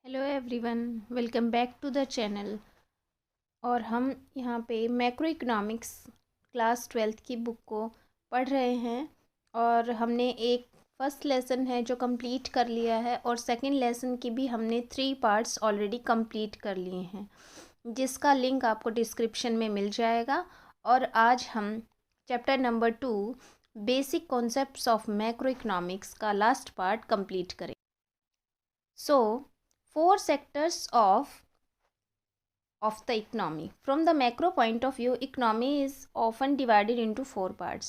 Hello everyone, welcome back to the channel. और हम यहाँ पे मैक्रो इकोनॉमिक्स क्लास 12th की बुक को पढ़ रहे हैं। और हमने एक फर्स्ट लेसन है जो कंप्लीट कर लिया है और सेकंड लेसन की भी हमने 3 पार्ट्स ऑलरेडी कंप्लीट कर लिए हैं, जिसका लिंक आपको डिस्क्रिप्शन में मिल जाएगा। और आज हम chapter number 2 basic concepts of macro economics का लास्ट पार्ट कंप्लीट करें। सो 4 sectors of the economy. From the macro point of view, economy is often divided into 4 parts.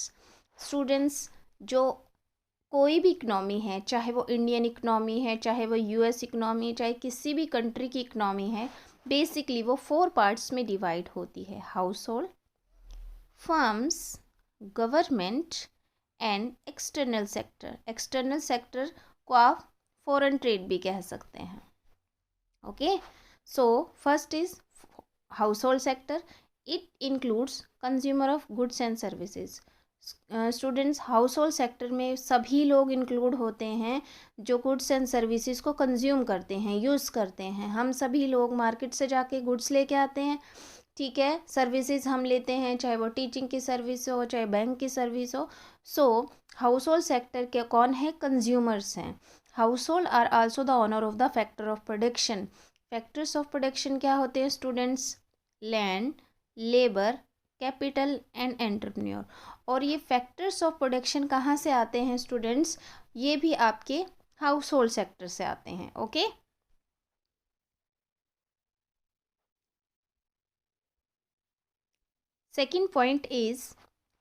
Students, जो कोई भी इकनॉमी है, चाहे वो इंडियन इकनॉमी है, चाहे वो यूएस इकनॉमी, चाहे किसी भी कंट्री की इकनॉमी है, बेसिकली वो 4 पार्ट्स में डिवाइड होती है: house hold, firms, government and external sector. External sector को आप फॉरेन ट्रेड भी कह सकते हैं। Okay, so first is household sector. It includes consumer of goods and services. Students, house hold sector में सभी लोग इंक्लूड होते हैं जो गुड्स एंड सर्विसेज को कंज्यूम करते हैं, यूज़ करते हैं। हम सभी लोग मार्केट से जाके गुड्स लेके आते हैं, ठीक है। सर्विसेज हम लेते हैं, चाहे वो टीचिंग की सर्विस हो, चाहे बैंक की सर्विस हो। सो हाउस होल्ड सेक्टर के कौन है? कंज्यूमर्स हैं। Household are also the owner of the factor of production. Factors of production क्या होते हैं students? Land, labour, capital and entrepreneur. और ये फैक्टर्स ऑफ प्रोडक्शन कहाँ से आते हैं स्टूडेंट्स? ये भी आपके हाउस होल्ड सेक्टर से आते हैं। Okay, second point is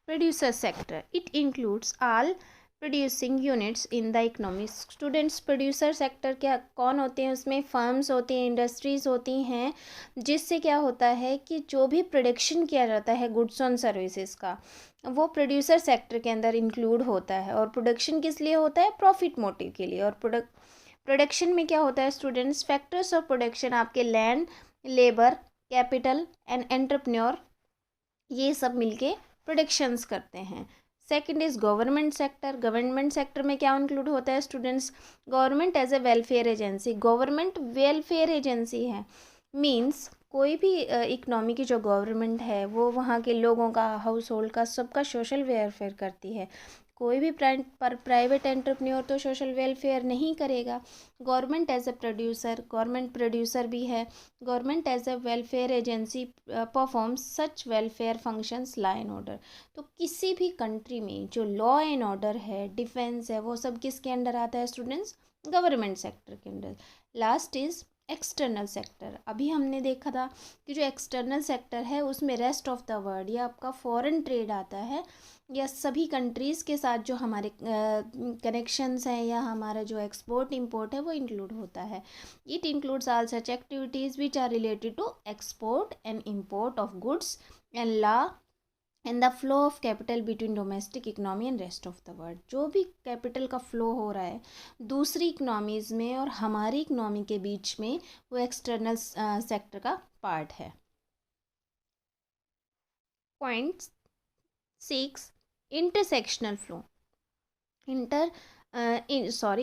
producer sector. It includes all producing units in the economy. Students, producer sector क्या कौन होते हैं? उसमें फर्म्स होती हैं, इंडस्ट्रीज़ होती हैं, जिससे क्या होता है कि जो भी प्रोडक्शन किया जाता है गुड्स एंड सर्विसेज का, वो प्रोड्यूसर सेक्टर के अंदर इंक्लूड होता है। और प्रोडक्शन किस लिए होता है? प्रॉफिट मोटिव के लिए। और प्रोडक्शन में क्या होता है स्टूडेंट्स? फैक्टर्स ऑफ प्रोडक्शन आपके land, labour, capital and entrepreneur, ये सब मिलके प्रोडक्शंस करते हैं। Second is government sector. Government sector में क्या इंक्लूड होता है students? Government as a welfare agency. Government welfare agency है, मींस कोई भी इकनॉमी की जो गवर्नमेंट है वो वहाँ के लोगों का, हाउस होल्ड का, सबका सोशल वेलफेयर करती है। कोई भी प्राइवेट एंटरप्रेन्योर तो सोशल वेलफेयर नहीं करेगा। Government as a producer, government producer भी है। Government as a welfare agency performs such welfare functions, law and order. तो किसी भी कंट्री में जो लॉ एंड ऑर्डर है, डिफेंस है, वो सब किसके अंडर आता है स्टूडेंट्स? गवर्नमेंट सेक्टर के under. Last is external sector. अभी हमने देखा था कि जो एक्सटर्नल सेक्टर है उसमें रेस्ट ऑफ द वर्ल्ड या आपका फॉरेन ट्रेड आता है, या सभी कंट्रीज़ के साथ जो हमारे कनेक्शंस हैं या हमारा जो एक्सपोर्ट इंपोर्ट है वो इंक्लूड होता है। It includes all such activities which are related to export and import of goods and law and the flow of capital between domestic economy and rest of the world. जो भी capital का flow हो रहा है दूसरी economies में और हमारी इकनॉमी के बीच में, वो एक्सटर्नल सेक्टर का पार्ट है। Point 6, intersectional flow,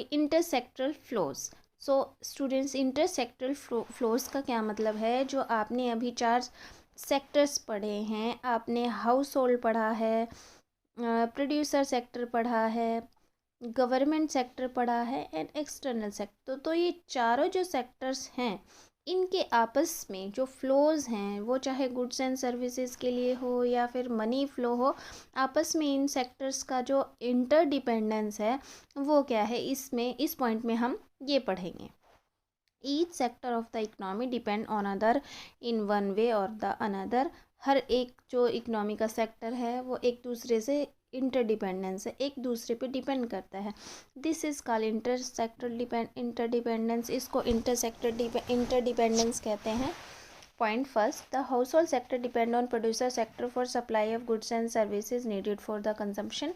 intersectoral flows. So students, intersectoral flows का क्या मतलब है? जो आपने अभी 4 सेक्टर्स पढ़े हैं, आपने हाउस होल्ड पढ़ा है, प्रोड्यूसर सेक्टर पढ़ा है, गवर्नमेंट सेक्टर पढ़ा है एंड एक्सटर्नल सेक्टर। तो ये चारों जो सेक्टर्स हैं, इनके आपस में जो फ्लोज़ हैं, वो चाहे गुड्स एंड सर्विसेज के लिए हो या फिर मनी फ्लो हो, आपस में इन सेक्टर्स का जो इंटरडिपेंडेंस है वो क्या है, इसमें इस पॉइंट में हम ये पढ़ेंगे। Each sector of the economy depend on other in one way और द अनदर। हर एक जो इकनॉमी का सेक्टर है वो एक दूसरे से इंटरडिपेंडेंस है, एक दूसरे पे डिपेंड करता है। This is called interdependence. इसको इंटरडिपेंडेंस कहते हैं। Point first, the household sector depend on producer sector for supply of goods and services needed for the consumption.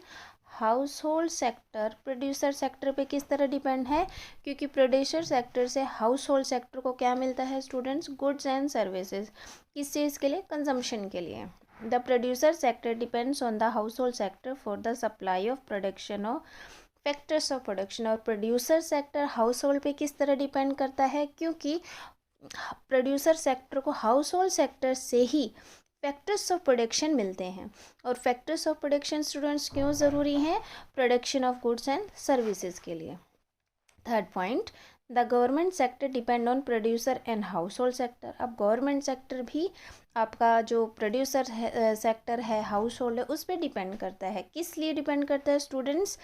House hold sector producer sector पे किस तरह depend है? क्योंकि producer sector से house hold sector को क्या मिलता है स्टूडेंट्स? Goods and services. किस चीज़ के लिए? कंजम्पशन के लिए। The producer sector depends on the household sector for the supply of production of factors of production, और प्रोड्यूसर सेक्टर हाउस होल्ड पे किस तरह डिपेंड करता है, क्योंकि प्रोड्यूसर सेक्टर को हाउस होल्ड सेक्टर से ही फैक्टर्स ऑफ प्रोडक्शन मिलते हैं। और फैक्टर्स ऑफ प्रोडक्शन स्टूडेंट्स क्यों ज़रूरी हैं, production of goods and services के लिए। Third point, the government sector depend on producer and house hold sector. अब गवर्नमेंट सेक्टर भी आपका जो प्रोड्यूसर सेक्टर है, हाउस होल्ड है, उस पर डिपेंड करता है। किस लिए डिपेंड करता है स्टूडेंट्स,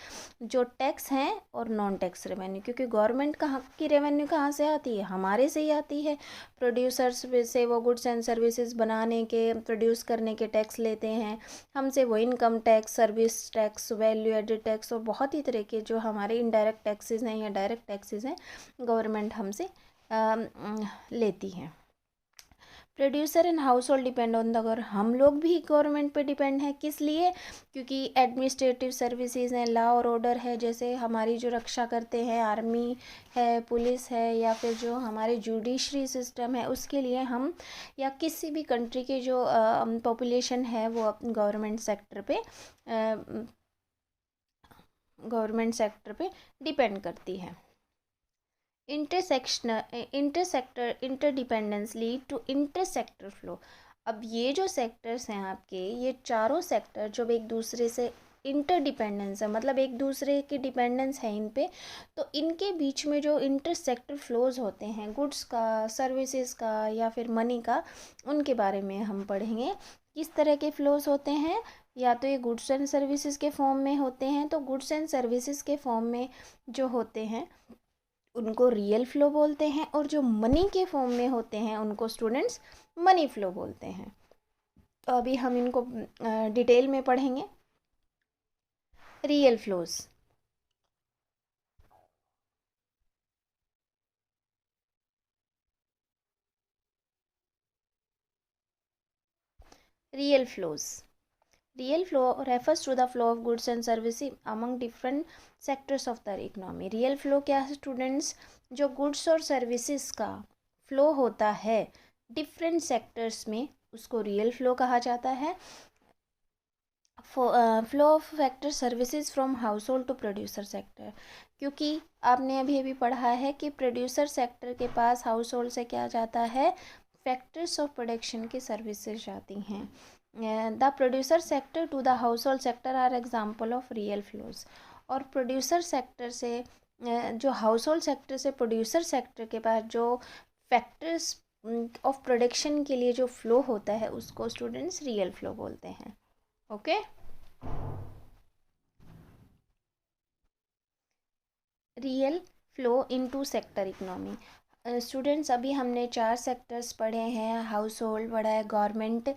जो टैक्स हैं और नॉन टैक्स रेवेन्यू, क्योंकि गवर्नमेंट की रेवेन्यू कहाँ से आती है, हमारे से ही आती है। प्रोड्यूसर्स से वो गुड्स एंड सर्विसेज बनाने के, प्रोड्यूस करने के टैक्स लेते हैं हमसे, वो income tax, service tax, value added tax और बहुत ही तरह के जो हमारे इनडायरेक्ट टैक्सेस हैं या डायरेक्ट टैक्सेस हैं, गवर्नमेंट हमसे लेती हैं। Producer and house hold depend on the government, हम लोग भी गवर्नमेंट पे डिपेंड हैं। किस लिए, क्योंकि एडमिनिस्ट्रेटिव सर्विसेज हैं, लॉ और ऑर्डर है, जैसे हमारी जो रक्षा करते हैं, आर्मी है, पुलिस है, या फिर जो हमारे जुडिशरी सिस्टम है, उसके लिए हम या किसी भी कंट्री के जो पॉपुलेशन है वो गवर्नमेंट सेक्टर पे डिपेंड करती है। इंटरसेक्टर इंटरडिपेंडेंस लीड टू इंटरसेक्टर फ्लो। अब ये जो सेक्टर्स हैं आपके, ये चारों सेक्टर जब एक दूसरे से इंटरडिपेंडेंस है, मतलब एक दूसरे की डिपेंडेंस है इन पे, तो इनके बीच में जो इंटरसेक्टर फ्लोज होते हैं, गुड्स का, सर्विसेज का या फिर मनी का, उनके बारे में हम पढ़ेंगे। किस तरह के फ्लोज होते हैं, या तो ये गुड्स एंड सर्विसेज के फॉर्म में होते हैं, तो गुड्स एंड सर्विसेज के फॉर्म में जो होते हैं उनको रियल फ्लो बोलते हैं, और जो मनी के फॉर्म में होते हैं उनको स्टूडेंट्स मनी फ्लो बोलते हैं। तो अभी हम इनको डिटेल में पढ़ेंगे। Real flows, real flows, real flow refers to the flow of goods and services among different sectors of the economy. Real flow क्या है स्टूडेंट्स, जो गुड्स और सर्विसेज का फ्लो होता है डिफरेंट सेक्टर्स में, उसको रियल फ्लो कहा जाता है। Flow of factor services from household to producer sector, क्योंकि आपने अभी अभी पढ़ा है कि प्रोड्यूसर सेक्टर के पास हाउस होल्ड से क्या जाता है, फैक्टर्स ऑफ प्रोडक्शन की सर्विसेज जाती हैं। The producer sector to the household sector are example of real flows. और प्रोड्यूसर सेक्टर से जो हाउस होल्ड सेक्टर से प्रोड्यूसर सेक्टर के पास जो फैक्टर्स ऑफ प्रोडक्शन के लिए जो फ्लो होता है उसको स्टूडेंट्स रियल फ्लो बोलते हैं। Okay, real flow into sector economy. Students अभी हमने 4 सेक्टर्स पढ़े हैं, हाउस होल्ड पढ़ा है, government,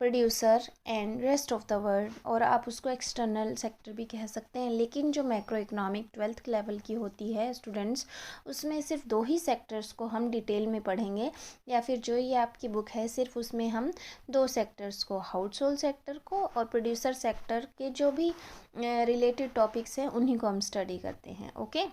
producer and rest of the world, और आप उसको एक्सटर्नल सेक्टर भी कह सकते हैं। लेकिन जो मैक्रो इकोनॉमिक 12th लेवल की होती है स्टूडेंट्स, उसमें सिर्फ 2 ही सेक्टर्स को हम डिटेल में पढ़ेंगे, या फिर जो ये आपकी बुक है सिर्फ उसमें हम 2 सेक्टर्स को, हाउस होल्ड सेक्टर को और प्रोड्यूसर सेक्टर के जो भी रिलेटेड टॉपिक्स हैं उन्हीं को हम स्टडी करते हैं। ओके,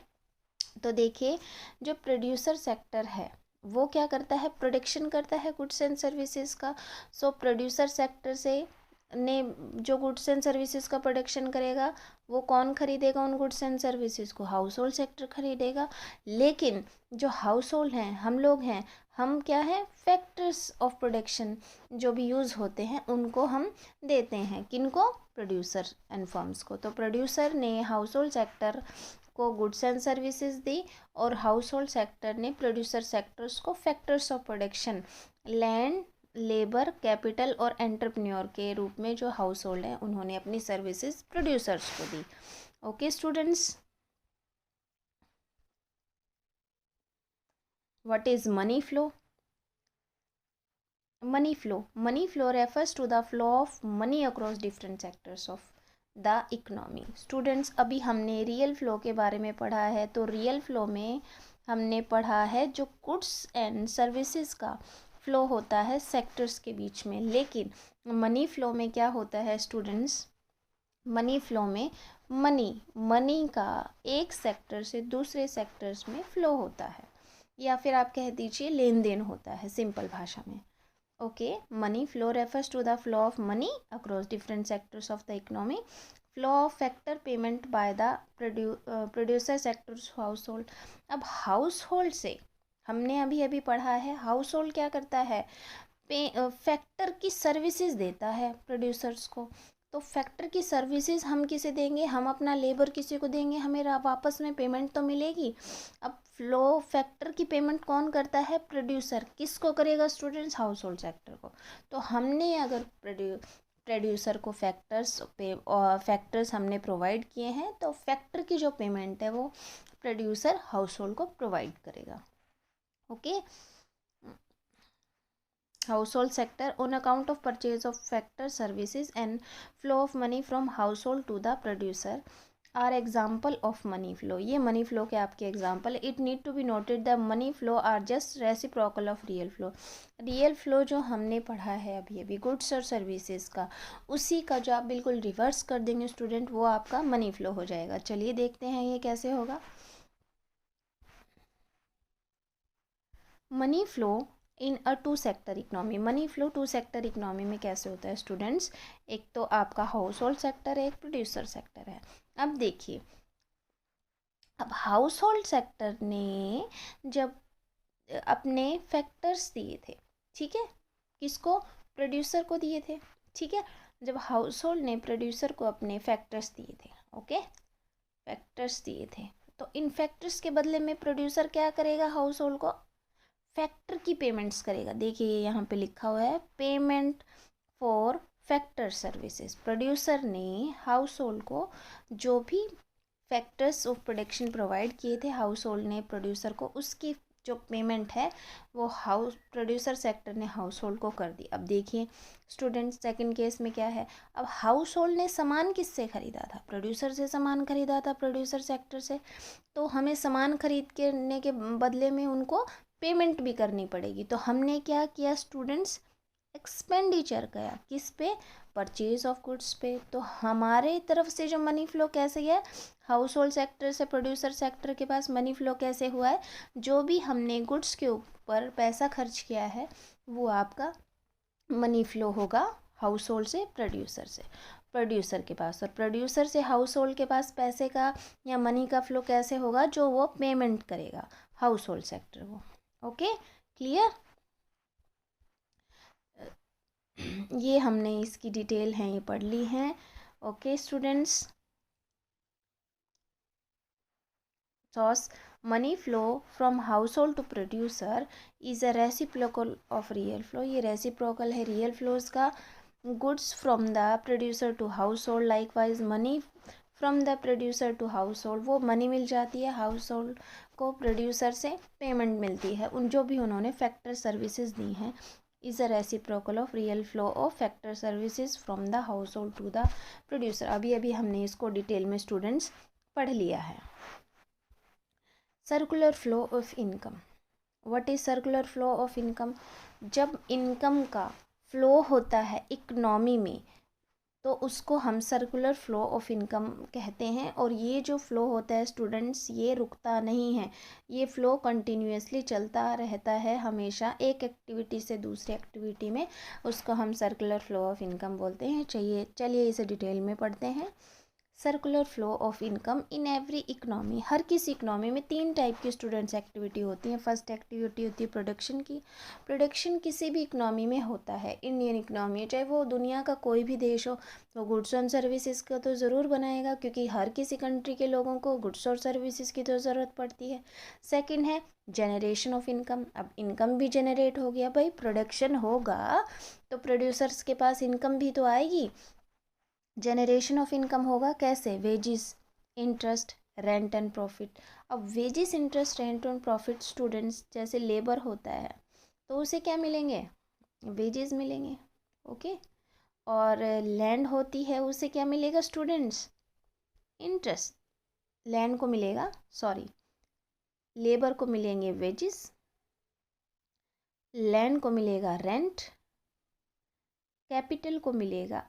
तो देखिए जो प्रोड्यूसर सेक्टर है वो क्या करता है, प्रोडक्शन करता है गुड्स एंड सर्विसेज का। सो प्रोड्यूसर सेक्टर से ने जो गुड्स एंड सर्विसेज का प्रोडक्शन करेगा वो कौन खरीदेगा, उन गुड्स एंड सर्विसेज को हाउस होल्ड सेक्टर खरीदेगा। लेकिन जो हाउस होल्ड हैं, हम लोग हैं, हम क्या है, फैक्टर्स ऑफ प्रोडक्शन जो भी यूज़ होते हैं उनको हम देते हैं, किनको, प्रोड्यूसर एंड फर्म्स को। तो प्रोड्यूसर ने हाउस होल्ड सेक्टर को गुड्स एंड सर्विसेज दी, और हाउस होल्ड सेक्टर ने प्रोड्यूसर सेक्टर्स को factors of production, land, labour, capital और एंटरप्रेन्योर के रूप में जो हाउस होल्ड है उन्होंने अपनी सर्विसेज प्रोड्यूसर्स को दी। Okay students, what is money flow? Money flow refers to the flow of money across different sectors of the economy. Students अभी हमने रियल फ्लो के बारे में पढ़ा है, तो रियल फ्लो में हमने पढ़ा है जो गुड्स एंड सर्विसेज का फ्लो होता है सेक्टर्स के बीच में। लेकिन मनी फ्लो में क्या होता है स्टूडेंट्स, मनी फ्लो में मनी का एक सेक्टर से दूसरे सेक्टर्स में फ्लो होता है, या फिर आप कह दीजिए लेन देन होता है सिंपल भाषा में। Okay, money flow refers to the flow of money across different sectors of the economy. Flow of factor payment by the producer sector household. अब हाउस होल्ड से हमने अभी अभी पढ़ा है, हाउस होल्ड क्या करता है, फैक्टर की सर्विसेज देता है प्रोड्यूसर्स को। तो फैक्टर की सर्विसेज हम किसे देंगे, हम अपना लेबर किसी को देंगे, हमें वापस में पेमेंट तो मिलेगी। अब फ्लो फैक्टर की पेमेंट कौन करता है, प्रोड्यूसर। किसको करेगा स्टूडेंट्स, हाउस होल्ड सेक्टर को। तो हमने अगर प्रोड्यूसर को फैक्टर्स हमने प्रोवाइड किए हैं, तो फैक्टर की जो पेमेंट है वो प्रोड्यूसर हाउस होल्ड को प्रोवाइड करेगा। Okay, household sector on account of purchase of factor services and flow of money from household to the producer are example of money flow। ये money flow के आपके example। it need to be noted the money flow are just reciprocal of real flow। real flow जो हमने पढ़ा है अभी अभी goods और services का, उसी का जो आप बिल्कुल रिवर्स कर देंगे स्टूडेंट, वो आपका मनी फ्लो हो जाएगा। चलिए देखते हैं ये कैसे होगा। Money flow in a two sector economy. Money flow two sector economy में कैसे होता है स्टूडेंट्स, एक तो आपका हाउस होल्ड सेक्टर है, एक प्रोड्यूसर सेक्टर है। अब देखिए, अब हाउस होल्ड सेक्टर ने जब अपने फैक्टर्स दिए थे, ठीक है, किसको, प्रोड्यूसर को दिए थे, ठीक है। जब हाउस होल्ड ने प्रोड्यूसर को अपने फैक्टर्स दिए थे, ओके, फैक्टर्स दिए थे, तो इन फैक्टर्स के बदले में प्रोड्यूसर क्या करेगा, हाउस होल्ड को फैक्टर की पेमेंट्स करेगा। देखिए यहाँ पे लिखा हुआ है payment for factor services. Producer ने हाउस होल्ड को जो भी फैक्टर्स ऑफ प्रोडक्शन प्रोवाइड किए थे हाउस होल्ड ने प्रोड्यूसर को, उसकी जो पेमेंट है वो प्रोड्यूसर सेक्टर ने हाउस होल्ड को कर दी। अब देखिए स्टूडेंट्स, सेकंड केस में क्या है, अब हाउस होल्ड ने सामान किससे ख़रीदा था, प्रोड्यूसर से सामान ख़रीदा था, प्रोड्यूसर सेक्टर से। तो हमें सामान खरीद करने के बदले में उनको पेमेंट भी करनी पड़ेगी। तो हमने क्या किया स्टूडेंट्स, एक्सपेंडिचर किया किस पे, परचेज ऑफ गुड्स पे। तो हमारे तरफ से जो मनी फ्लो कैसे है, हाउस होल्ड सेक्टर से प्रोड्यूसर सेक्टर के पास मनी फ्लो कैसे हुआ है, जो भी हमने गुड्स के ऊपर पैसा खर्च किया है वो आपका मनी फ्लो होगा हाउस होल्ड से प्रोड्यूसर के पास, और प्रोड्यूसर से हाउस होल्ड के पास पैसे का या मनी का फ्लो कैसे होगा, जो वो पेमेंट करेगा हाउस होल्ड सेक्टर को। Okay, clear. ये हमने इसकी डिटेल है ये पढ़ ली है। Okay students, source money flow from household to producer is a reciprocal of real flow। ये reciprocal है real flows का। goods from the producer to household likewise money from the producer to household, वो money मिल जाती है household को, producer से payment मिलती है उन जो भी उन्होंने factor services दी हैं। is a reciprocal of real flow of factor services from the household to the producer। अभी अभी हमने इसको डिटेल में स्टूडेंट्स पढ़ लिया है। Circular flow of income. What is circular flow of income, जब इनकम का फ्लो होता है इकनॉमी में तो उसको हम सर्कुलर फ्लो ऑफ इनकम कहते हैं। और ये जो फ्लो होता है स्टूडेंट्स, ये रुकता नहीं है, ये फ्लो कंटिन्यूसली चलता रहता है हमेशा, एक एक्टिविटी से दूसरी एक्टिविटी में, उसको हम सर्कुलर फ्लो ऑफ इनकम बोलते हैं। चलिए इसे डिटेल में पढ़ते हैं। Circular flow of income in every economy, हर किसी इकनॉमी में तीन टाइप की स्टूडेंट्स एक्टिविटी होती हैं। फर्स्ट एक्टिविटी होती है प्रोडक्शन की। प्रोडक्शन किसी भी इकनॉमी में होता है, इंडियन इकनॉमी चाहे वो दुनिया का कोई भी देश हो, तो गुड्स एंड सर्विसेज का तो ज़रूर बनाएगा, क्योंकि हर किसी कंट्री के लोगों को गुड्स और सर्विसेज की तो ज़रूरत पड़ती है। सेकेंड है जनरेशन ऑफ इनकम। अब इनकम भी जनरेट हो गया भाई, प्रोडक्शन होगा तो प्रोड्यूसर्स के पास इनकम भी तो आएगी। जनरेशन ऑफ इनकम होगा कैसे, wages, interest, rent and profit. अब wages, interest, rent and profit students, जैसे लेबर होता है तो उसे क्या मिलेंगे, वेजेस मिलेंगे, ओके। और लैंड होती है उसे क्या मिलेगा स्टूडेंट्स, इंटरेस्ट। लैंड को मिलेगा, सॉरी, लेबर को मिलेंगे वेजिस, लैंड को मिलेगा रेंट, कैपिटल को मिलेगा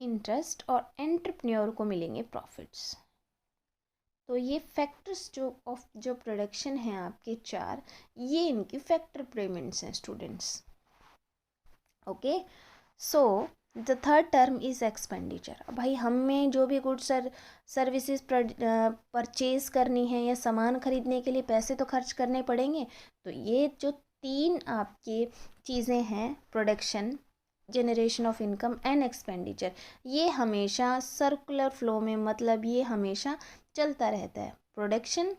इंटरेस्ट और एंटरप्रेन्योर को मिलेंगे प्रॉफिट्स। तो ये फैक्टर्स जो प्रोडक्शन है आपके चार, ये इनकी फैक्टर पेमेंट्स हैं students. Okay, so the third term is expenditure. भाई हमें जो भी गुड्स सर्विसेज परचेज करनी है या सामान खरीदने के लिए पैसे तो खर्च करने पड़ेंगे। तो ये जो तीन आपके चीज़ें हैं, production, generation of income and expenditure, ये हमेशा सर्कुलर फ्लो में, मतलब ये हमेशा चलता रहता है। प्रोडक्शन,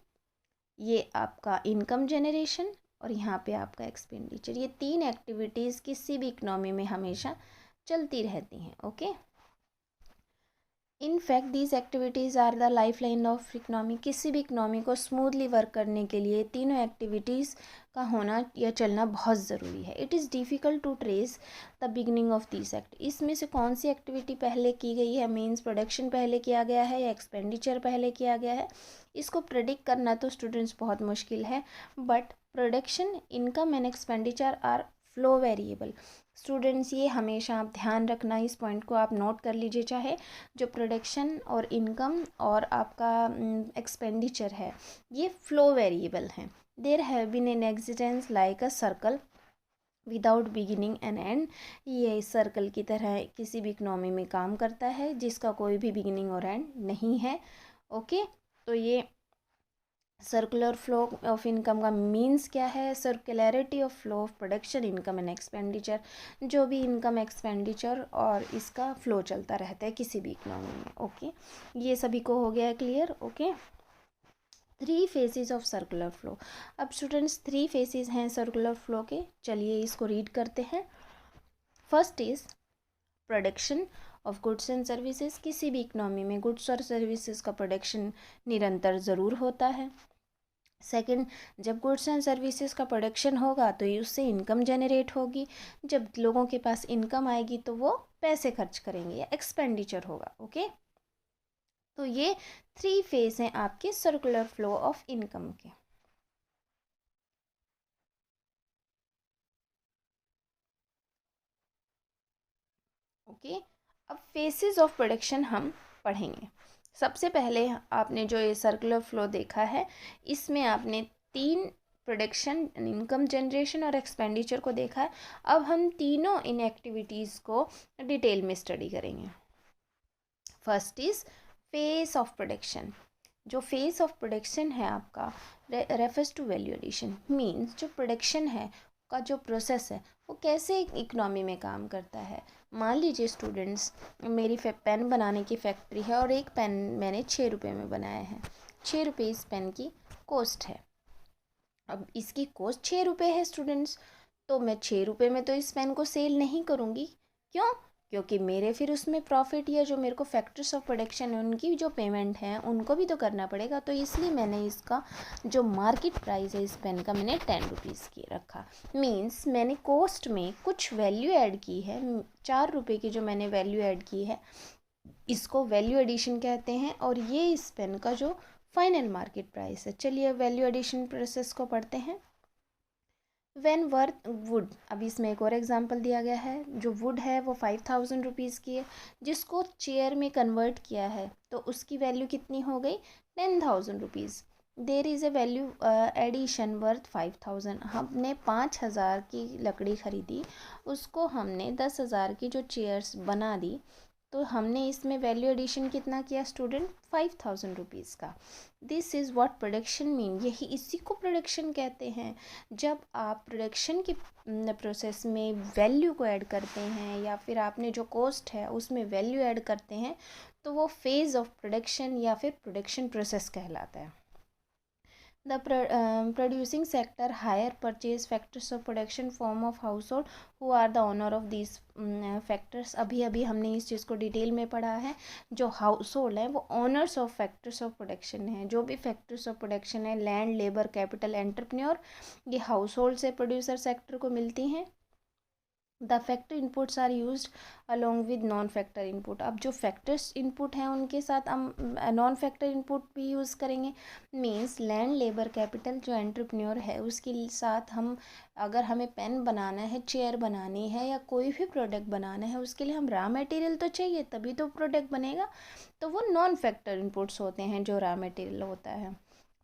ये आपका इनकम जनरेशन, और यहाँ पे आपका एक्सपेंडिचर, ये तीन एक्टिविटीज़ किसी भी इकोनॉमी में हमेशा चलती रहती हैं। Okay, in fact these activities are the life line of economy. किसी भी इकनॉमी को स्मूथली वर्क करने के लिए तीनों एक्टिविटीज़ का होना या चलना बहुत ज़रूरी है। It is difficult to trace the beginning of this act. इसमें से कौन सी एक्टिविटी पहले की गई है, मीन्स प्रोडक्शन पहले किया गया है या एक्सपेंडिचर पहले किया गया है, इसको प्रेडिक्ट करना तो स्टूडेंट्स बहुत मुश्किल है। But production, income and expenditure are flow variable. Students ये हमेशा आप ध्यान रखना, इस पॉइंट को आप नोट कर लीजिए। चाहे जो प्रोडक्शन और इनकम और आपका एक्सपेंडिचर है, ये फ्लो वेरिएबल हैं। There have been an existence like a circle without beginning and end. ये सर्कल की तरह किसी भी इकनॉमी में काम करता है जिसका कोई भी बिगिनिंग और एंड नहीं है। ओके, तो ये सर्कुलर फ्लो ऑफ इनकम का मीन्स क्या है? Circularity of flow of production, income and expenditure. जो भी इनकम, एक्सपेंडिचर और इसका फ्लो चलता रहता है किसी भी इकोनॉमी में। ओके, ये सभी को हो गया है clear? Okay, three faces of circular flow. अब स्टूडेंट्स 3 फेसेस हैं सर्कुलर फ्लो के, चलिए इसको रीड करते हैं। First is production of goods and services. किसी भी इकोनॉमी में गुड्स और सर्विसेज का प्रोडक्शन निरंतर ज़रूर होता है। सेकंड, जब गुड्स एंड सर्विसेज का प्रोडक्शन होगा तो उससे इनकम जनरेट होगी। जब लोगों के पास इनकम आएगी तो वो पैसे खर्च करेंगे या एक्सपेंडिचर होगा। ओके, तो ये 3 फेज हैं आपके सर्कुलर फ्लो ऑफ इनकम के। ओके, अब फेसेस ऑफ प्रोडक्शन हम पढ़ेंगे। सबसे पहले आपने जो ये सर्कुलर फ्लो देखा है, इसमें आपने 3 प्रोडक्शन, इनकम जनरेशन और एक्सपेंडिचर को देखा है। अब हम तीनों इन एक्टिविटीज़ को डिटेल में स्टडी करेंगे। First is phase of production. जो फेस ऑफ प्रोडक्शन है आपका refers to value addition, means जो प्रोडक्शन है का जो प्रोसेस है वो कैसे इकोनॉमी में काम करता है। मान लीजिए स्टूडेंट्स, मेरी पेन बनाने की फैक्ट्री है और एक पेन मैंने 6 रुपये में बनाया है। 6 रुपये इस पेन की कॉस्ट है। अब इसकी कॉस्ट 6 रुपये है स्टूडेंट्स, तो मैं 6 रुपये में तो इस पेन को सेल नहीं करूँगी। क्यों? क्योंकि मेरे फिर उसमें प्रॉफिट या जो मेरे को फैक्टर्स ऑफ प्रोडक्शन है उनकी जो पेमेंट है उनको भी तो करना पड़ेगा। तो इसलिए मैंने इसका जो मार्केट प्राइस है इस पेन का मैंने 10 रुपीज़ की रखा। मीन्स मैंने कॉस्ट में कुछ वैल्यू ऐड की है। 4 रुपये की जो मैंने वैल्यू ऐड की है इसको वैल्यू एडिशन कहते हैं, और ये इस पेन का जो फाइनल मार्केट प्राइस है। चलिए वैल्यू एडिशन प्रोसेस को पढ़ते हैं। वेन वर्थ वुड, अब इसमें एक और एग्जांपल दिया गया है। जो वुड है वो 5000 रुपीज़ की है, जिसको चेयर में कन्वर्ट किया है तो उसकी वैल्यू कितनी हो गई? 10,000 rupees. There is a value addition worth 5000। हमने 5000 की लकड़ी ख़रीदी, उसको हमने 10,000 की जो चेयर्स बना दी, तो हमने इसमें वैल्यू एडिशन कितना किया स्टूडेंट? 5000 रुपीज़ का। This is what production mean, यही इसी को प्रोडक्शन कहते हैं। जब आप प्रोडक्शन की प्रोसेस में वैल्यू को ऐड करते हैं या फिर आपने जो कॉस्ट है उसमें वैल्यू ऐड करते हैं तो वो फेज़ ऑफ प्रोडक्शन या फिर प्रोडक्शन प्रोसेस कहलाता है। The producing sector higher purchase factors of production form of household who are the owner of these factors। अभी अभी हमने इस चीज़ को डिटेल में पढ़ा है। जो हाउस होल्ड है वो owners of factors of production है। जो भी फैक्टर्स ऑफ प्रोडक्शन है, लैंड, लेबर, कैपिटल, एंटरप्रेन्योर, ये हाउस होल्ड से प्रोड्यूसर सेक्टर को मिलती हैं। The factor inputs are use along with non factor input. अब जो फैक्टर्स इनपुट हैं उनके साथ हम नॉन फैक्टर इनपुट भी यूज़ करेंगे। मीन्स लैंड, लेबर, कैपिटल, जो एंटरप्रेन्योर है उसके साथ हम, अगर हमें पेन बनाना है, चेयर बनानी है या कोई भी प्रोडक्ट बनाना है, उसके लिए हम रॉ मटेरियल तो चाहिए तभी तो प्रोडक्ट बनेगा। तो वो नॉन फैक्टर इनपुट्स होते हैं जो रॉ मटेरियल होता है।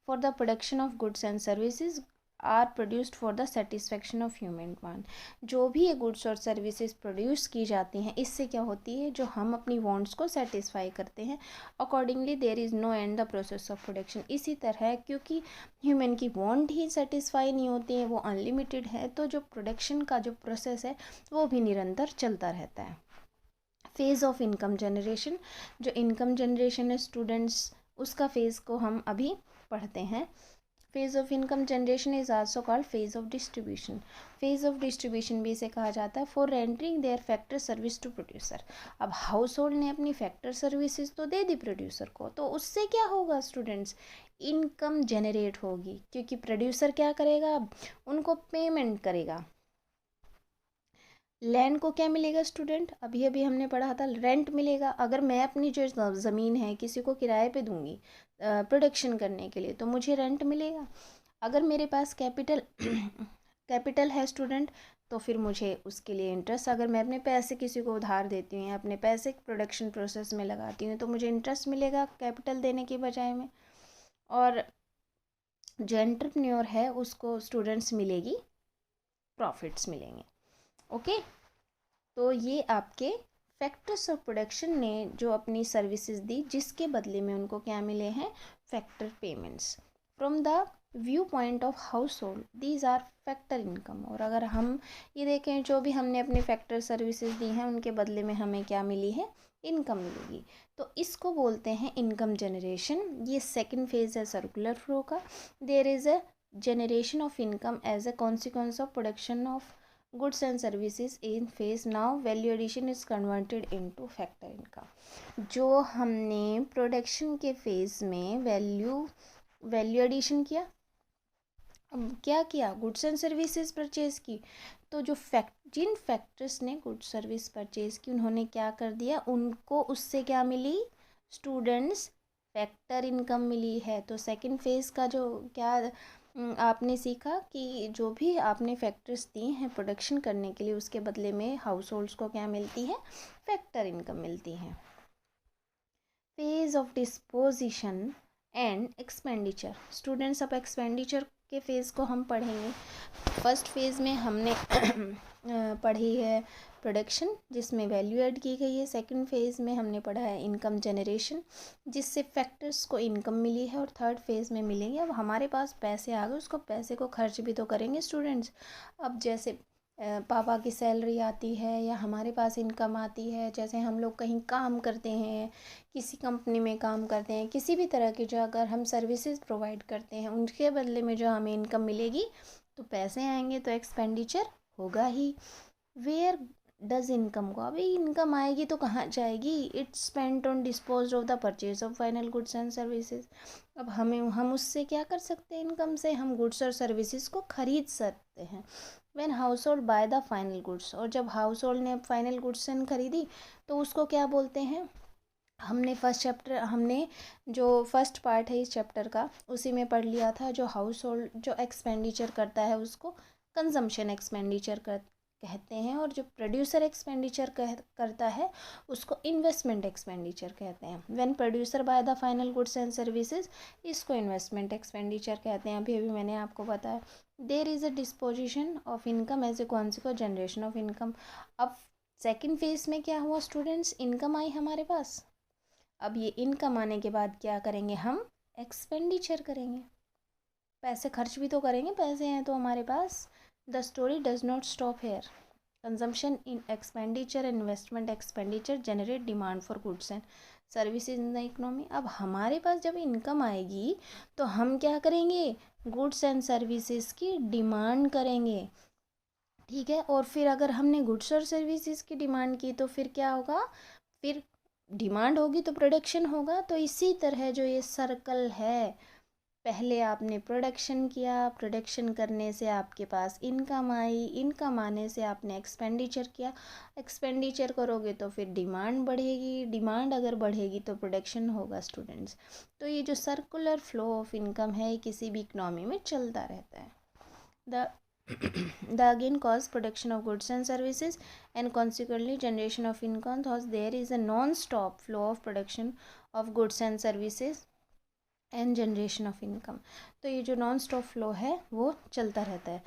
For the production of goods and services, are produced for the satisfaction of human demand. जो भी ये गुड्स और सर्विसेज प्रोड्यूस की जाती हैं, इससे क्या होती है, जो हम अपनी वांट्स को सेटिस्फाई करते हैं। Accordingly there is no end the process of production. इसी तरह क्योंकि ह्यूमन की वांट ही सेटिस्फाई नहीं होती है, वो अनलिमिटेड है, तो जो प्रोडक्शन का जो प्रोसेस है वो भी निरंतर चलता रहता है। फेज़ ऑफ इनकम जनरेशन, जो इनकम जनरेशन है स्टूडेंट्स, उसका फेज़ को हम अभी पढ़ते हैं। Phase of income generation is also called phase of distribution. Phase of distribution भी इसे कहा जाता है। For rendering their factor service to producer. अब हाउस होल्ड ने अपनी फैक्टर सर्विसेज तो दे दी प्रोड्यूसर को, तो उससे क्या होगा स्टूडेंट्स, इनकम जनरेट होगी, क्योंकि प्रोड्यूसर क्या करेगा, उनको पेमेंट करेगा। लैंड को क्या मिलेगा स्टूडेंट, अभी अभी हमने पढ़ा था, रेंट मिलेगा। अगर मैं अपनी जो ज़मीन है किसी को किराए पे दूंगी प्रोडक्शन करने के लिए, तो मुझे रेंट मिलेगा। अगर मेरे पास कैपिटल है स्टूडेंट, तो फिर मुझे उसके लिए इंटरेस्ट, अगर मैं अपने पैसे किसी को उधार देती हूँ या अपने पैसे प्रोडक्शन प्रोसेस में लगाती हूँ, तो मुझे इंटरेस्ट मिलेगा कैपिटल देने की बजाय में। और जो एंटरप्रेन्योर है उसको स्टूडेंट्स मिलेगी प्रॉफिट्स मिलेंगे। ओके, तो ये आपके फैक्टर्स ऑफ प्रोडक्शन ने जो अपनी सर्विसेज दी, जिसके बदले में उनको क्या मिले हैं, factor payments. From the viewpoint of household these are factor income. और अगर हम ये देखें, जो भी हमने अपने फैक्टर सर्विसेज दी हैं उनके बदले में हमें क्या मिली है, इनकम मिलेगी, तो इसको बोलते हैं इनकम जनरेशन। ये सेकेंड फेज है सर्कुलर फ्लो का। There is a generation of income as a consequence of production of goods and services in phase now value addition is converted into factor income। जो हमने production के phase में value addition किया, क्या किया, goods and services purchase की, तो जो जिन फैक्टर्स ने गुड्स सर्विस परचेज की उन्होंने क्या कर दिया, उनको उससे क्या मिली स्टूडेंट्स, फैक्टर इनकम मिली है। तो सेकंड फेज का जो क्या आपने सीखा कि जो भी आपने फैक्टर्स दिए हैं प्रोडक्शन करने के लिए, उसके बदले में हाउस होल्ड्स को क्या मिलती है, फैक्टर इनकम मिलती है। Phase of disposition and expenditure. Students, अब एक्सपेंडिचर के फेज़ को हम पढ़ेंगे। फर्स्ट फेज़ में हमने पढ़ी है प्रोडक्शन, जिसमें वैल्यू ऐड की गई है। सेकंड फेज़ में हमने पढ़ा है इनकम जनरेशन, जिससे फैक्टर्स को इनकम मिली है। और थर्ड फेज़ में मिलेंगे, अब हमारे पास पैसे आ गए, उसको पैसे को खर्च भी तो करेंगे स्टूडेंट्स। अब जैसे पापा की सैलरी आती है या हमारे पास इनकम आती है, जैसे हम लोग कहीं काम करते हैं, किसी कंपनी में काम करते हैं, किसी भी तरह की जो अगर हम सर्विसेज प्रोवाइड करते हैं, उनके बदले में जो हमें इनकम मिलेगी, तो पैसे आएंगे, तो एक्सपेंडिचर होगा ही। वेयर डज इनकम को, अभी इनकम आएगी तो कहाँ जाएगी, it's spent on dispose of the purchase of final goods and services. अब हम उससे क्या कर सकते हैं, इनकम से हम गुड्स और सर्विसेज को खरीद सकते हैं। When house hold by the final goods, और जब हाउस होल्ड ने फाइनल गुड्स खरीदी, तो उसको क्या बोलते हैं, हमने जो फर्स्ट पार्ट है इस चैप्टर का, उसी में पढ़ लिया था, जो हाउस होल्ड जो एक्सपेंडिचर करता है उसको कंजम्पशन एक्सपेंडिचर कहते हैं, और जो प्रोड्यूसर एक्सपेंडिचर करता है उसको इन्वेस्टमेंट एक्सपेंडिचर कहते हैं। When producer buy the final goods and services, इसको इन्वेस्टमेंट एक्सपेंडिचर कहते हैं। अभी मैंने आपको बताया। There is a disposition of income as a consequence generation of income. अब सेकेंड फेज में क्या हुआ स्टूडेंट्स, इनकम आई हमारे पास। अब ये इनकम आने के बाद क्या करेंगे, हम एक्सपेंडिचर करेंगे, पैसे खर्च भी तो करेंगे, पैसे हैं तो हमारे पास। The story does not stop here. Consumption in expenditure, investment expenditure generate demand for goods and services in the economy. अब हमारे पास जब इनकम आएगी तो हम क्या करेंगे, गुड्स एंड सर्विसेज की डिमांड करेंगे, ठीक है। और फिर अगर हमने गुड्स और सर्विसेज की डिमांड की, तो फिर क्या होगा, फिर डिमांड होगी तो प्रोडक्शन होगा। तो इसी तरह जो ये सर्कल है, पहले आपने प्रोडक्शन किया, प्रोडक्शन करने से आपके पास इनकम आई, इनकम आने से आपने एक्सपेंडिचर किया, एक्सपेंडिचर करोगे तो फिर डिमांड बढ़ेगी, डिमांड अगर बढ़ेगी तो प्रोडक्शन होगा स्टूडेंट्स। तो ये जो सर्कुलर फ्लो ऑफ इनकम है किसी भी इकनॉमी में चलता रहता है। The again cause production of goods and services and consequently generation of income, thus there is a non-stop flow of production of goods and services and generation of income. तो ये जो नॉन स्टॉप फ्लो है वो चलता रहता है।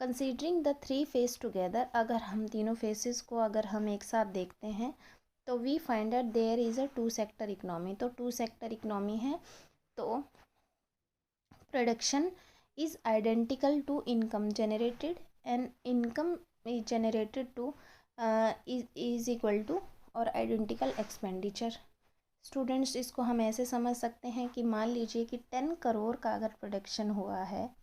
Considering the three phase together, अगर हम तीनों फेसेस को अगर हम एक साथ देखते हैं तो we find that there is a two sector economy. तो टू सेक्टर इकोनॉमी है, तो production is identical to income generated and income is generated to is equal to और आइडेंटिकल एक्सपेंडिचर। स्टूडेंट्स, इसको हम ऐसे समझ सकते हैं कि मान लीजिए कि 10 करोड़ का अगर प्रोडक्शन हुआ है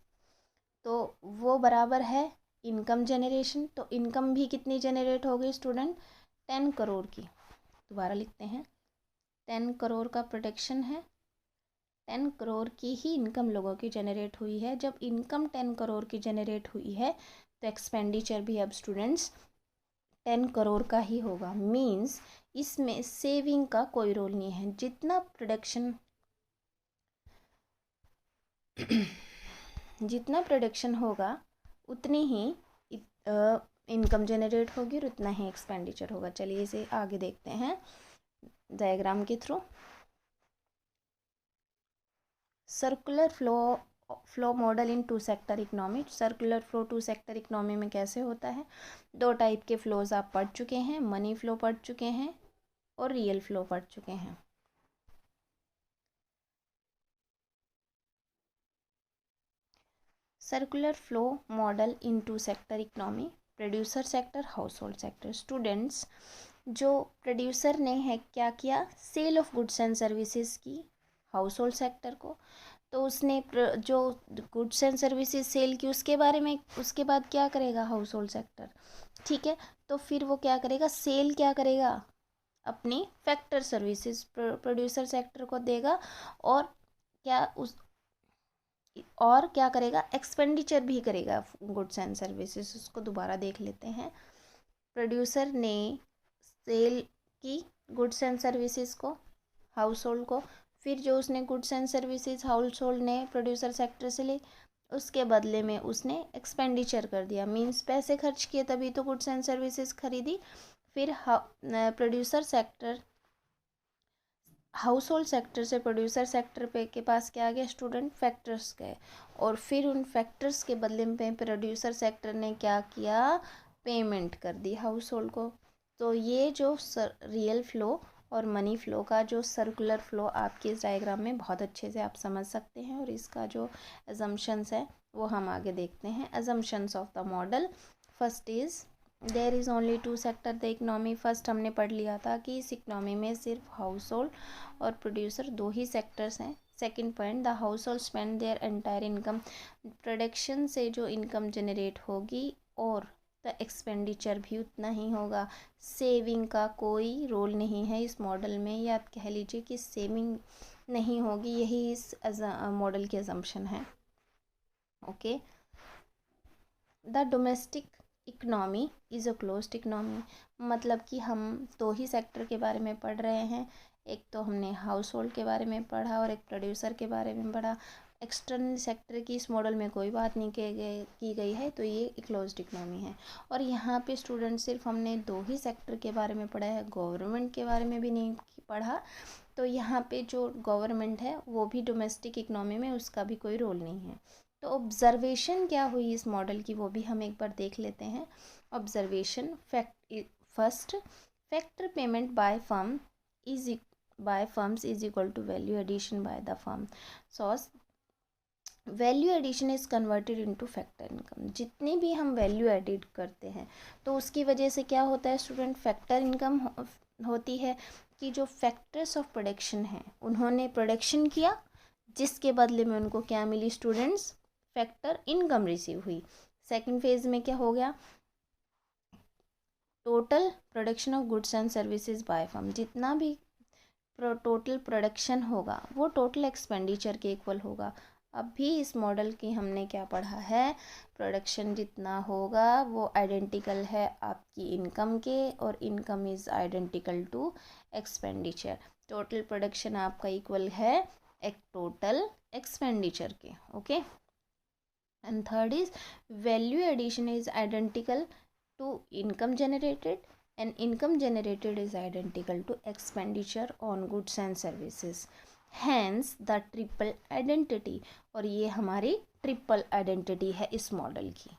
तो वो बराबर है इनकम जनरेशन। तो इनकम भी कितनी जनरेट होगी स्टूडेंट? 10 करोड़ की। दोबारा लिखते हैं, 10 करोड़ का प्रोडक्शन है, 10 करोड़ की ही इनकम लोगों की जनरेट हुई है। जब इनकम 10 करोड़ की जनरेट हुई है तो एक्सपेंडिचर भी अब स्टूडेंट्स 10 करोड़ का ही होगा। मीन्स इसमें सेविंग का कोई रोल नहीं है। जितना प्रोडक्शन जितना प्रोडक्शन होगा उतनी ही इनकम जनरेट होगी और उतना ही एक्सपेंडिचर होगा। चलिए इसे आगे देखते हैं डायग्राम के through. Circular flow model in two sector economy. Circular flow two sector economy में कैसे होता है? दो टाइप के फ्लोज आप पढ़ चुके हैं, मनी फ्लो पढ़ चुके हैं और रियल फ्लो पढ़ चुके हैं। Circular flow model in two sector economy, producer sector, household sector. Students, जो प्रोड्यूसर ने है क्या किया? Sale of goods and services की हाउस होल्ड सेक्टर को। तो उसने जो गुड्स एंड सर्विसेज सेल की उसके बारे में, उसके बाद क्या करेगा हाउस होल्ड सेक्टर? ठीक है, तो फिर वो क्या करेगा? सेल क्या करेगा? अपनी फैक्टर सर्विसेज प्रोड्यूसर सेक्टर को देगा। और क्या क्या करेगा? एक्सपेंडिचर भी करेगा गुड्स एंड सर्विसेज। उसको दोबारा देख लेते हैं। प्रोड्यूसर ने सेल की गुड्स एंड सर्विसेज को, हाउस होल्ड को, फिर जो उसने goods and services house hold ने प्रोड्यूसर सेक्टर से ली, उसके बदले में उसने एक्सपेंडिचर कर दिया। मींस पैसे खर्च किए तभी तो गुड्स एंड सर्विसेज खरीदी। फिर producer sector, household sector से प्रोड्यूसर सेक्टर पे के पास क्या आ गया स्टूडेंट? फैक्टर्स गए। और फिर उन फैक्टर्स के बदले में प्रोड्यूसर सेक्टर ने क्या किया? पेमेंट कर दी हाउस होल्ड को। तो ये जो रियल फ्लो और मनी फ्लो का जो सर्कुलर फ्लो आपके इस डायग्राम में बहुत अच्छे से आप समझ सकते हैं। और इसका जो अजम्पशंस है वो हम आगे देखते हैं। Assumptions of the model, first is there is only two sector the economy. First हमने पढ़ लिया था कि इस इकनॉमी में सिर्फ हाउस होल्ड और प्रोड्यूसर दो ही सेक्टर्स हैं। Second point, the house hold spend their entire income. Production से जो इनकम जनरेट होगी और द एक्सपेंडिचर भी उतना ही होगा। सेविंग का कोई रोल नहीं है इस मॉडल में, या आप कह लीजिए कि सेविंग नहीं होगी, यही इस मॉडल की असम्पशन है। Okay, the domestic economy is a closed economy. मतलब कि हम दो ही सेक्टर के बारे में पढ़ रहे हैं। एक तो हमने हाउस होल्ड के बारे में पढ़ा और एक प्रोड्यूसर के बारे में पढ़ा। एक्सटर्नल सेक्टर की इस मॉडल में कोई बात नहीं की गई है, तो ये क्लोज्ड इकनॉमी है। और यहाँ पे स्टूडेंट सिर्फ हमने दो ही सेक्टर के बारे में पढ़ा है, गवर्नमेंट के बारे में भी नहीं पढ़ा। तो यहाँ पे जो गवर्नमेंट है वो भी डोमेस्टिक इकनॉमी में, उसका भी कोई रोल नहीं है। तो ऑब्जर्वेशन क्या हुई इस मॉडल की वो भी हम एक बार देख लेते हैं। Observation, first, factor payment by firms is equal to value addition by the firm. So value addition is converted into factor income. जितनी भी हम वैल्यू एडिट करते हैं तो उसकी वजह से क्या होता है स्टूडेंट? फैक्टर इनकम होती है। कि जो फैक्टर्स ऑफ प्रोडक्शन हैं उन्होंने प्रोडक्शन किया, जिसके बदले में उनको क्या मिली स्टूडेंट्स? फैक्टर इनकम रिसीव हुई। सेकंड फेज में क्या हो गया? Total production of goods and services by firm. जितना भी टोटल प्रोडक्शन होगा वो टोटल एक्सपेंडिचर के इक्वल होगा। अब भी इस मॉडल की हमने क्या पढ़ा है? प्रोडक्शन जितना होगा वो आइडेंटिकल है आपकी इनकम के, और income is identical to expenditure. Total production आपका इक्वल है एक टोटल एक्सपेंडिचर के। Okay, and third is value addition is identical to income generated, and income generated is identical to expenditure on goods and services. Hence the triple identity, और ये हमारी triple identity है इस model की।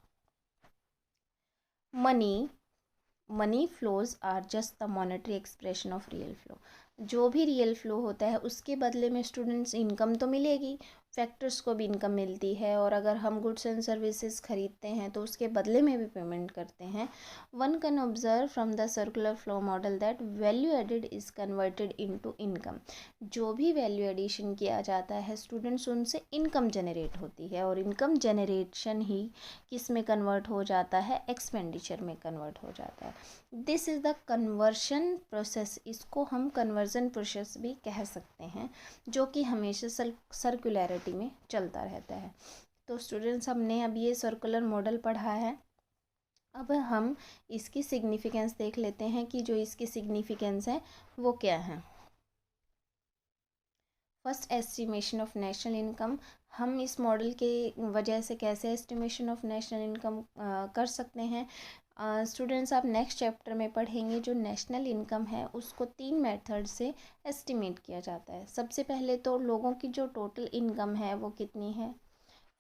Money flows are just the monetary expression of real flow. जो भी real flow होता है उसके बदले में स्टूडेंट्स इनकम तो मिलेगी, फैक्टर्स को भी इनकम मिलती है, और अगर हम गुड्स एंड सर्विसेज खरीदते हैं तो उसके बदले में भी पेमेंट करते हैं। One can observe from the circular flow model that value added is converted into income. जो भी वैल्यू एडिशन किया जाता है स्टूडेंट्स, उनसे इनकम जनरेट होती है, और इनकम जनरेशन ही किस में कन्वर्ट हो जाता है, एक्सपेंडिचर में कन्वर्ट हो जाता है। This is the conversion process, इसको हम कन्वर्जन प्रोसेस भी कह सकते हैं, जो कि हमेशा सर्कुलैरिटी में चलता रहता है। तो स्टूडेंट्स, हमने अब ये सर्कुलर मॉडल पढ़ा है। अब हम इसकी सिग्निफिकेंस देख लेते हैं कि जो इसकी सिग्निफिकेंस है वो क्या है। First, estimation of national income. हम इस मॉडल के वजह से कैसे एस्टिमेशन ऑफ नेशनल इनकम कर सकते हैं। स्टूडेंट्स, आप नेक्स्ट चैप्टर में पढ़ेंगे जो नेशनल इनकम है उसको 3 मेथड से एस्टिमेट किया जाता है। सबसे पहले तो लोगों की जो टोटल इनकम है वो कितनी है,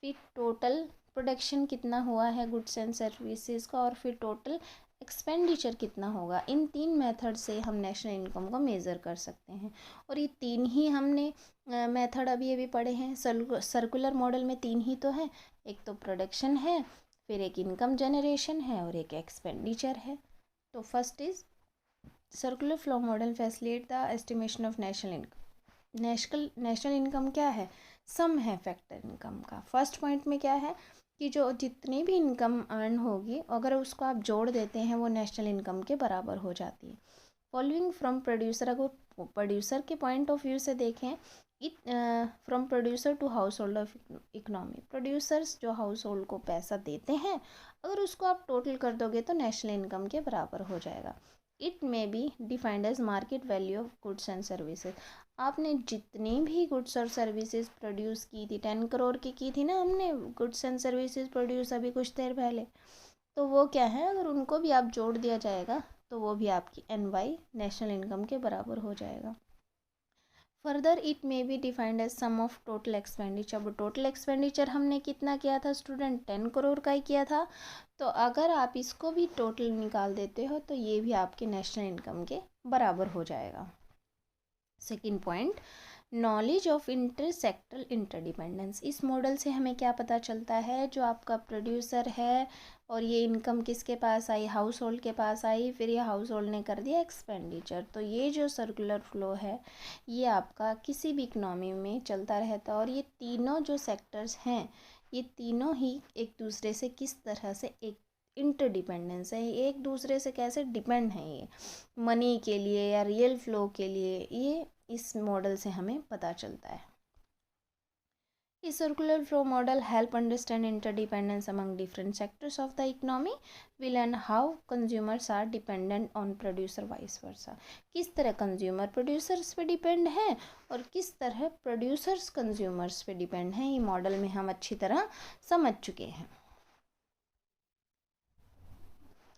फिर टोटल प्रोडक्शन कितना हुआ है गुड्स एंड सर्विसेज का, और फिर टोटल एक्सपेंडिचर कितना होगा। इन 3 मेथड से हम नेशनल इनकम को मेज़र कर सकते हैं, और ये 3 ही हमने मेथड अभी पढ़े हैं। सर्कुलर मॉडल में 3 ही तो है, एक तो प्रोडक्शन है, फिर एक इनकम जनरेशन है, और एक एक्सपेंडिचर है। तो first is circular flow model facilitate the estimation of national income. National income क्या है, सम है फैक्टर इनकम का। फर्स्ट पॉइंट में क्या है कि जो जितनी भी इनकम अर्न होगी अगर उसको आप जोड़ देते हैं वो नेशनल इनकम के बराबर हो जाती है। फॉलोइंग फ्रॉम प्रोड्यूसर, अगर प्रोड्यूसर के पॉइंट ऑफ व्यू से देखें, it from producer to household of economy. Producers जो हाउस होल्ड को पैसा देते हैं, अगर उसको आप टोटल कर दोगे तो नेशनल इनकम के बराबर हो जाएगा। It may be defined as market value of goods and services. आपने जितनी भी गुड्स और सर्विसेज प्रोड्यूस की थी, 10 करोड़ की थी ना हमने गुड्स एंड सर्विसेज प्रोड्यूस अभी कुछ देर पहले, तो वो क्या है, अगर उनको भी आप जोड़ दिया जाएगा तो वो भी आपकी NY नेशनल इनकम के बराबर हो जाएगा। Further it may be defined as sum of total expenditure. अब टोटल एक्सपेंडिचर हमने कितना किया था स्टूडेंट, 10 करोड़ का ही किया था, तो अगर आप इसको भी टोटल निकाल देते हो तो ये भी आपके नेशनल इनकम के बराबर हो जाएगा। Second point, knowledge of inter sectoral interdependence. इस मॉडल से हमें क्या पता चलता है, जो आपका प्रोड्यूसर है और ये इनकम किसके पास आई, हाउस होल्ड के पास आई, फिर ये हाउस होल्ड ने कर दिया एक्सपेंडिचर। तो ये जो सर्कुलर फ्लो है ये आपका किसी भी इकनॉमी में चलता रहता है, और ये तीनों जो सेक्टर्स हैं ये तीनों ही एक दूसरे से किस तरह से एक इंटरडिपेंडेंस है, एक दूसरे से कैसे डिपेंड है ये मनी के लिए या रियल फ्लो के लिए, ये इस मॉडल से हमें पता चलता है। इस circular flow model help understand interdependence among different sectors of the economy. We learn how consumers are dependent on producer vice versa. किस तरह कंज्यूमर प्रोड्यूसर्स पे डिपेंड है और किस तरह प्रोड्यूसर्स कंज्यूमर्स पे डिपेंड हैं, ये मॉडल में हम अच्छी तरह समझ चुके हैं।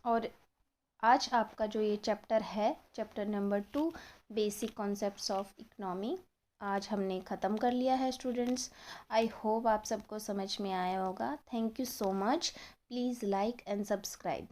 और आज आपका जो ये चैप्टर है, chapter number 2, basic concepts of economy, आज हमने ख़त्म कर लिया है स्टूडेंट्स। आई होप आप सबको समझ में आया होगा। Thank you so much. Please like and subscribe.